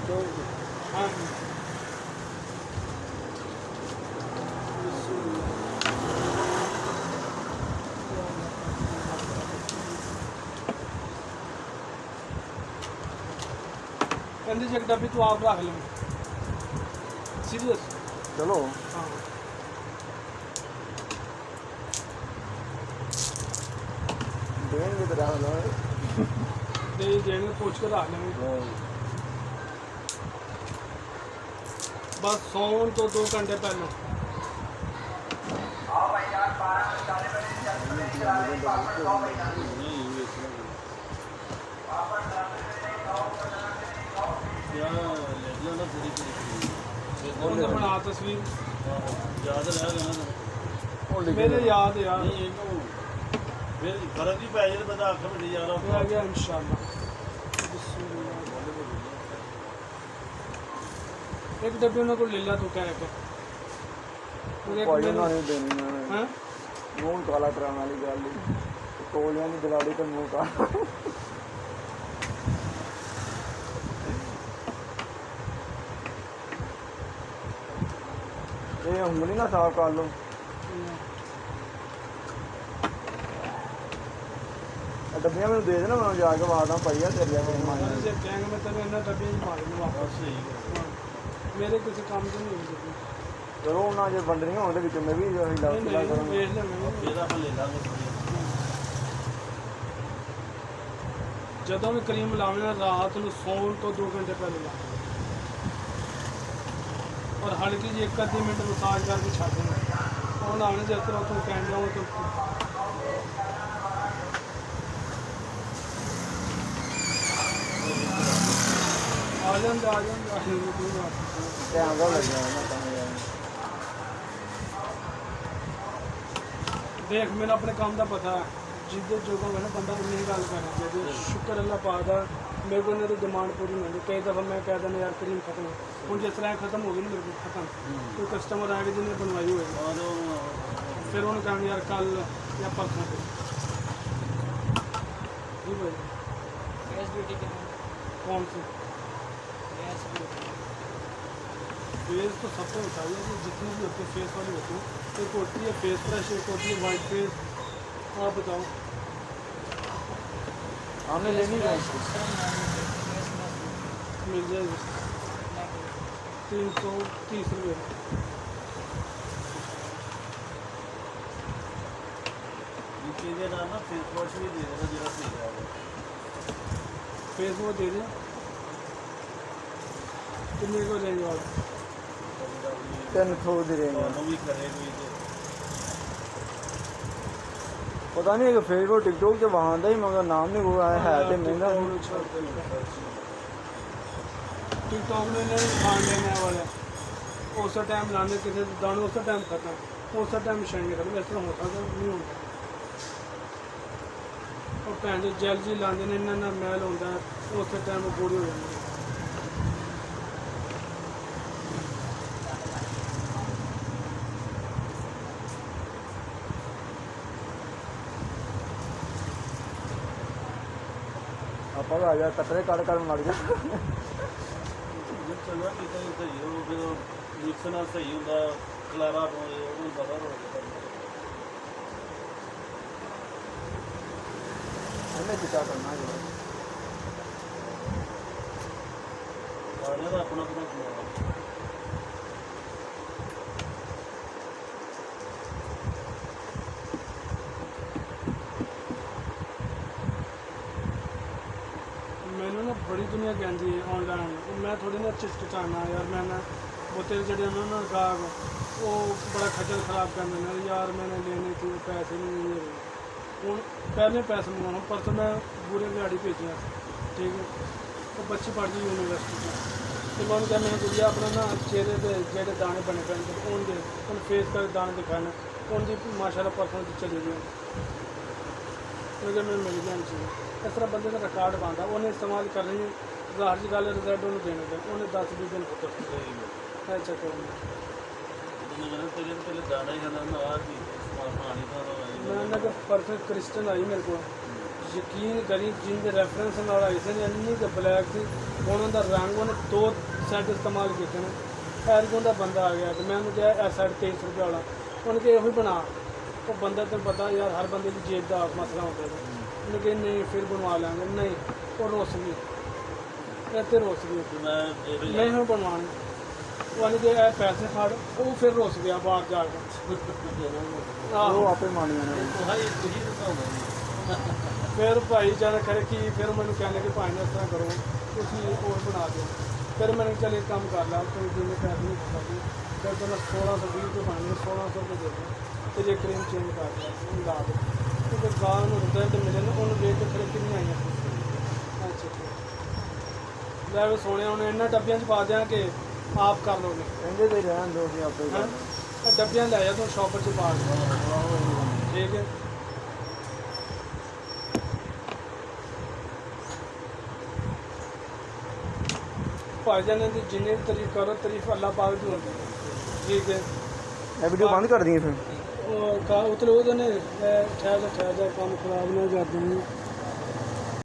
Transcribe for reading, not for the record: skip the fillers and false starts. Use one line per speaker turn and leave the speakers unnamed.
हाँ कहते जी एक डब्बी तू आप रख ले सीरियस
चलो
हाँ
देंगे तो रख लो
देंगे पूछ के रख लेंगे बस सौन तो 2 घंटे पहले ਉਹਨੇ ਬਣਾ ਤਸਵੀਰ
ਯਾਦ ਰਹਿ ਗਿਆ ਨਾ
ਮੇਰੇ ਯਾਦ ਯਾਰ
ਨਹੀਂ ਇਹਨੂੰ ਫਿਰ ਫਰਕ ਹੀ ਪੈ ਜਾਏ ਬੰਦਾ ਅੱਖ ਵੱਡੀ ਯਾਰ
ਹੋ ਗਿਆ ਇਨਸ਼ਾਅੱਲਾ ਇੱਕ ਡੱਬੇ ਉਹਨਾਂ ਕੋਲ ਲੈ ਲਾ ਤੂੰ ਕਹਿ ਕੇ ਉਹਦੇ
ਕੋਈ
ਕੋਲ
ਨਾ ਨਹੀਂ ਦੇਣੀ ਮੈਂ
ਹਾਂ
ਮੂੰਹ ਕਾਲਾ ਕਰਾਉਣ ਵਾਲੀ ਗੱਲ ਨਹੀਂ ਕੋਲਿਆਂ ਦੀ ਦਿਲਾੜੀ ਤੇ ਮੂੰਹ ਕਾਲਾ ਇਹ ਉਂਗਲੀ ਨਾ ਸਾਫ਼ ਕਰ ਲਓ ਡੱਬੀਆਂ ਮੈਨੂੰ ਦੇ ਦੇਣਾ ਮੈਂ ਜਾ ਕੇ ਵਾਦਾ ਪਈ ਆ ਤੇਰੀਆਂ ਮੇਰੇ ਮਾਂ
ਮੈਂ ਜੇ ਕਹਾਂਗਾ ਮੈਂ ਤੈਨੂੰ ਇਹਨਾਂ ਡੱਬਿਆਂ 'ਚ ਮਾਰ ਦੂੰਗਾ ਵਾਪਸ
ਸਹੀ ਗੱਲ
ਮੇਰੇ ਕਿਸੇ ਕੰਮ 'ਚ ਨਹੀਂ ਹੋਊਗੀ
ਚਲੋ ਉਹਨਾਂ ਜੇ ਵੰਡਣੀਆਂ ਹੋਣ ਦੇ ਵਿੱਚ ਮੈਂ ਵੀ ਹਿਲਾ
ਨਹੀਂ
ਹਿਲਾ
ਨਹੀਂ
ਕਰਾਂਗਾ
ਵੇਖ ਲੈ ਮੈਂ
ਇਹਦਾ ਆਪਾਂ ਲੈ ਲਾਂਗੇ
ਜਦੋਂ ਵੀ ਕਰੀਮ ਲਾਉਣਾ ਰਾਤ ਨੂੰ ਸੌਣ ਤੋਂ 2 ਘੰਟੇ ਪਹਿਲੇ ਲਾ ਔਰ ਹਲਕੀ ਜਿਹੀ 1-2 ਮਿੰਟ ਮਸਾਜ ਕਰਕੇ ਛੱਡ ਦੇਣਾ ਉਹ ਲਾਉਣੇ ਜਿਸ ਤਰ੍ਹਾਂ ਤੂੰ ਕਹਿੰਦਾ ਉਹ ਤੋਂ ਆ ਜਾਂਦਾ ਕੋਈ ਬਾਤ
ਟਾਈਮ ਦਾ ਲੱਗਿਆ ਨਾ ਤਾਂ ਯਾਰ
ਦੇਖ ਮੈਨੂੰ ਆਪਣੇ ਕੰਮ ਦਾ ਪਤਾ ਹੈ ਜਿੱਦੇ ਜੋ ਕੰਮ ਹੈ ਨਾ ਬੰਦਾ ਉਨੀ ਹੀ ਗੱਲ ਕਰਨਾ ਚਾਹੀਦੀ ਸ਼ੁਕਰ ਅੱਲਾਹ ਪਾਕ ਦਾ ਮੇਰੇ ਕੋਲ ਇਹਨਾਂ ਦੀ ਡਿਮਾਂਡ ਪੂਰੀ ਨਹੀਂ ਹੁੰਦੀ ਕਈ ਦਫਾ ਮੈਂ ਕਹਿ ਦਿੰਦਾ ਯਾਰ ਕਰੀਮ ਖਤਮ ਹੈ ਹੁਣ ਜਿਸ ਤਰ੍ਹਾਂ ਇਹ ਖਤਮ ਹੋ ਗਈ ਨਾ ਮੇਰੇ ਕੋਲ ਖਤਮ ਕੋਈ ਕਸਟਮਰ ਆ ਕੇ ਜਿਹਨੇ ਬਣਵਾਈ ਹੋਏ ਫਿਰ ਉਹਨੂੰ ਕਹਿੰਦੇ ਯਾਰ ਕੱਲ ਜਾਂ ਪਰਸੋਂ ਤੇ ਜੀ ਭਾਈ
फेस ब्यूटी के
कौन सी
फेस ब्यूटी
फेस तो सबसे होता है कि जितनी भी होती है फेस वाली होती है एक होती है फेस ब्रश एक होती है वाइट फेस आप बताओ
हमने लेनी है
फेस
मिल जाएगी 330 रुपये
ਇਹਦੇ ਨਾਲ ਨਾ ਫੇਸ ਵਾਸ਼ ਵੀ ਦੇ ਦੇਣਾ ਜਿਹੜਾ ਸਹੀ ਹੈ
फेस वो दे दें कितने को देंगे आप
ਤਿੰਨ ਸੌ ਦੇ ਰਹੇ
ਤੁਹਾਨੂੰ ਵੀ ਕਰੇ ਕੋਈ ਤੇ
ਪਤਾ ਨਹੀਂ ਕਿ ਫੇਸਬੁੱਕ ਟਿਕਟੋਕ ਤੇ ਵਹਾਂ ਦਾ ਹੀ ਮਗਰ ਨਾਮ ਨਹੀਂ ਕੋਈ ਆਇਆ ਹੈ ਤੇ ਮਹਿੰਗਾ
टिकटॉक में नहीं खान लेने वाला उस टाइम लाने किसी दाने उस टाइम खत्म उस टाइम छेड़ने खत्म इस तरह होता तो नहीं होता और भैन जो जैल जी लाते हैं इन्ना इन्ना मैल होता है उस टाइम पूरी हो जाती है
ਆਪਾਂ ਆ ਜਾ ਕਤਰੇ ਕੱਢ ਕੱਢ ਮਰ ਜਾ
ਜੇ ਚੰਗਾ ਕੀਤਾ ਹੀ ਸਹੀ ਉਹ ਫਿਰ ਮਿਕਸ ਨਾਲ ਸਹੀ ਹੁੰਦਾ ਖਲਾਰਾ ਪਾਉਂਦੇ ਉਹਨੂੰ ਪਤਾ ਹੋਵੇ
ਇਹਨੇ ਚਿੱਟਾ ਕਰਨਾ ਜੋ
ਸਾਰਿਆਂ ਦਾ ਆਪਣਾ ਆਪਣਾ ਖਲਾਰਾ
मैंने ना बड़ी दुनिया कहती है ऑनलाइन मैं थोड़ी ना चिचकिचाना यार मैं ना वो तेरे जड़े ना गाहक वो बड़ा खजल खराब कर देना यार मैंने लेने थे पैसे नहीं मिले हूँ पहले पैसे मंगाना परसों मैं बुरे दिहाड़ी भेजिया ठीक है तो बच्ची पढ़ती यूनिवर्सिटी तो मैं क्या मैंने गुड़िया अपना ना चेहरे पे जेडे दाने बने पे उन फेस का दाने दिखाना उनकी माशाल्लाह परसों चली गई मैं मिल गया चाहिए इस तरह बंदे का रिकॉर्ड बनता उन्हें इस्तेमाल कर रही है ज़ाहिर सी गल रिजल्ट उन्हें देने पे उन्हें 10-20 दिन पुत्र है चक्कर
पहले दाना ही खाना ना आ की पानी का
मैं ना कि परफेक्ट क्रिश्चियन आई मेरे को ਯਕੀਨ ਕਰੀ ਜਿਹਦੇ ਰੈਫਰੈਂਸ ਨਾਲ ਆਈ ਸੀ ਇੰਨੀ ਕੁ ਬਲੈਕ ਸੀ ਉਹਨਾਂ ਦਾ ਰੰਗ ਉਹਨੇ 2 ਸੈੱਟ ਇਸਤੇਮਾਲ ਕੀਤੇ ਨੇ ਐਰਗੋਂ ਦਾ ਬੰਦਾ ਆ ਗਿਆ ਤੇ ਮੈਂ ਉਹਨੂੰ ਕਿਹਾ ਇਹ ਸੈੱਟ 2300 ਰੁਪਏ ਵਾਲਾ ਉਹਨੇ ਕਿਹਾ ਇਹੋ ਹੀ ਬਣਾ ਉਹ ਬੰਦਾ ਤੈਨੂੰ ਪਤਾ ਯਾਰ ਹਰ ਬੰਦੇ ਦੀ ਜੇਬ ਦਾ ਮਸਲਾ ਹੁੰਦਾ ਹੈ ਉਹਨੇ ਕਿਹਾ ਨਹੀਂ ਫਿਰ ਬਣਵਾ ਲਾਂਗੇ ਨਹੀਂ ਉਹ ਰੁੱਸ ਗਈ ਇੱਥੇ ਰੁੱਸ ਗਈ
ਮੈਂ ਇਹ ਵੀ
ਨਹੀਂ ਹੁਣ ਬਣਵਾਉਣੀ ਉਹਨੇ ਕਿਹਾ ਇਹ ਪੈਸੇ ਫੜ ਉਹ ਫਿਰ ਰੁੱਸ ਗਿਆ ਬਾਹਰ ਜਾ ਕੇ
ਉਹ
ਆਹੋ
ਆਪੇ ਮੰਨ ਜਾਣਾ
ਹਾਈ ਤੁਸੀਂ ਦਿਖਾਉਂਦੇ
ਫਿਰ ਭਾਈ ਜਦ ਕਰੇ ਕੀ ਫਿਰ ਮੈਨੂੰ ਕਹਿੰਦੇ ਕਿ ਭਾਈ ਨੇ ਇਸ ਤਰ੍ਹਾਂ ਕਰੋ ਤੁਸੀਂ ਹੋਰ ਬਣਾ ਦਿਓ ਫਿਰ ਮੈਨੂੰ ਚੱਲ ਇੱਕ ਕੰਮ ਕਰ ਲਾ ਕੋਈ ਜਿੰਨੇ ਪੈਸੇ ਨਹੀਂ ਸਕਦੇ ਫਿਰ ਤਾਂ ਮੈਂ 1620 ਰੁਪਏ ਪਾਣੇ 1600 ਰੁਪਏ ਦੇ ਦਿਓ ਤੇ ਜੇ ਕਰੀਮ ਚੇਂਜ ਕਰ ਲਿਆ ਉਹਨੂੰ ਲਾ ਦਿਓ ਕਿਉਂਕਿ ਗਾਂ ਨੂੰ ਰਿਜ਼ਲਟ ਮਿਲੇ ਨੇ ਉਹਨੂੰ ਵੇਖ ਕੇ ਫਿਰ ਕਿੰਨੀ ਆਈਆਂ ਅੱਛਾ ਠੀਕ ਲੈ ਵੀ ਸੋਹਣਿਆ ਉਹਨੇ ਇਹਨਾਂ ਡੱਬਿਆਂ 'ਚ ਪਾ ਦਿਆਂ ਕਿ ਆਪ ਕਰ ਲਓਗੇ
ਕਹਿੰਦੇ ਤੇ ਰਹਿਣ ਦੋ ਅਸੀਂ ਆਪੇ
ਹੈਂ ਇਹ ਡੱਬਿਆਂ ਲੈ ਜਾ ਤੂੰ ਸ਼ਾਪਰ 'ਚ ਪਾ ਦੇ ਠੀਕ ਹੈ ਭਾਈ ਜਾਨ ਦੀ ਜਿੰਨੀ ਵੀ ਤਾਰੀਫ ਕਰੋ ਤਾਰੀਫ ਅੱਲਾਹ ਪਾਕ ਦੀ ਹੁੰਦੀ ਹੈ ਠੀਕ ਹੈ
ਇਹ ਵੀਡੀਓ ਬੰਦ ਕਰ ਦਈਏ ਫਿਰ
ਉਹ ਉਤਲੇ ਉਹਦੇ ਨੇ ਠਹਿਰ ਜਾ ਕੰਮ ਖਰਾਬ ਨਾ ਕਰ ਦੇਣੀ